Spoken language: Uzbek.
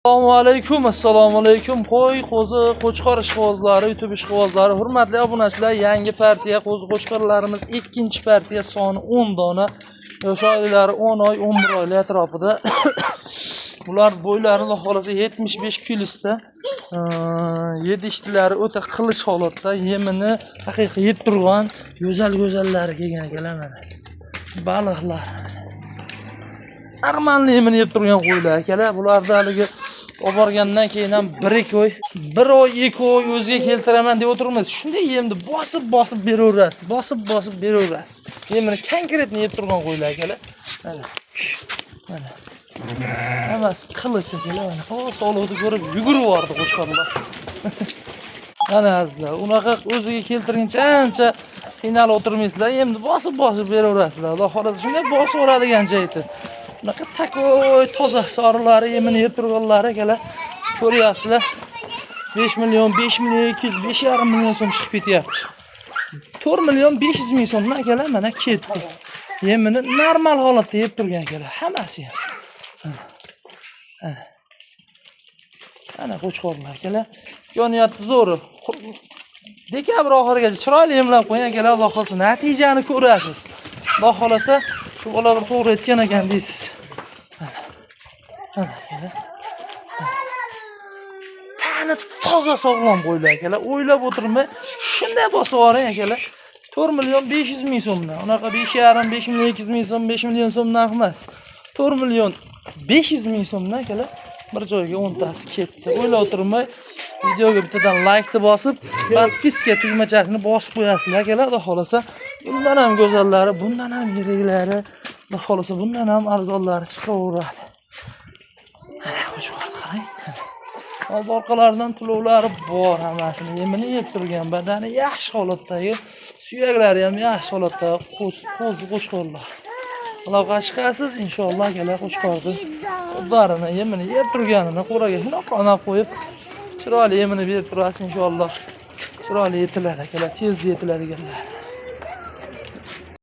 Assalomu alaykum. Qo'y, qo'zi, qo'chqor ishqibozlari, YouTube ishqibozlari, hurmatli obunachilar, yangi partiya qo'zi qo'chqorlarimiz ikkinchi partiya soni 10 dona. Yosh oilalari 10 oy, 11 oylar atrofida. Ular bo'ylari Alloh xolasa 75 kilosda. Yedishtilari o'ta qilish holatda, yemini haqiqiy yeb turgan go'zallari kelgan ekanlar mana. Baliqlar. Armanli yemini yeb turgan qo'ylar akalar. Bularda haligi oborgandan keyin ham 1 oy, 2 oy o'ziga keltiraman deb o'tirmaysiz. Shunday yemni bosib beraverasiz. Bosib beraverasiz. Yemini konkretni yeb turgan qo'ylar akalar. Mana. Hammasi qilich akalar mana. Sog'lig'ini ko'rib yugurib bordi qo'chqorlar. Mana azizlar, unaqa o'ziga keltirguncha ancha qiynalib o'tirmaysizlar. Yemni bosib beraverasizlar. Alloh xolasa shunday bosib o'radigan joyda. Bunaqa takoy toza sorilari yemini yeb turganlar akalar. Ko'ryapsizlar. 5 million, 200, 5,5 million so'm chiqib ketyapti. 4 million 500 ming so'mdan akalar mana ketdi. Yemini normal holatda yeb turgan akalar, hammasi ham. Ana qo'chqorlar akalar. Yonyapti zo'ri. Dekabr oxirigacha chiroyli yemlab qo'ying akalar, Alloh xolasa natijani ko'rasiz. Alloh xolasa shu bola bir to'g'ri aytgan ekan deysiz. Tani toza sog'lom qo'ylar akalar. O'ylab o'tirmay shunday bosib yuboring akalar. 4 million 500 ming so'mdan. Unaqa 5,5 5 million 200 ming so'm, 5 million so'mdan emas. 4 million 500 ming so'mdan akalar bir joyga 10 tasi ketdi. O'ylab o'tirmay videoga bittadan like bosib, podpiska tugmachasini bosib qo'yasizlar akalar. Xudo xolasa bundan ham go'zallari, bundan ham yiriklari, Xudo xolasa bundan ham arzonlari chiqaveradi. Qo'chqor qarang. Old orqalaridan tulovlari bor, hammasini yemini yeb turgan, badani yaxshi holatdagi, suyaklari ham yaxshi holatda qo'chqorlar. Aloqa chiqasiz inshaalloh akalar qo'chqorni o'zlarini yemini yeb turganini qo'raga qonab qo'yib, chiroyli yemini berib turasiz inshaalloh. Chiroyli yetiladi akalar, tez yetiladiganlar.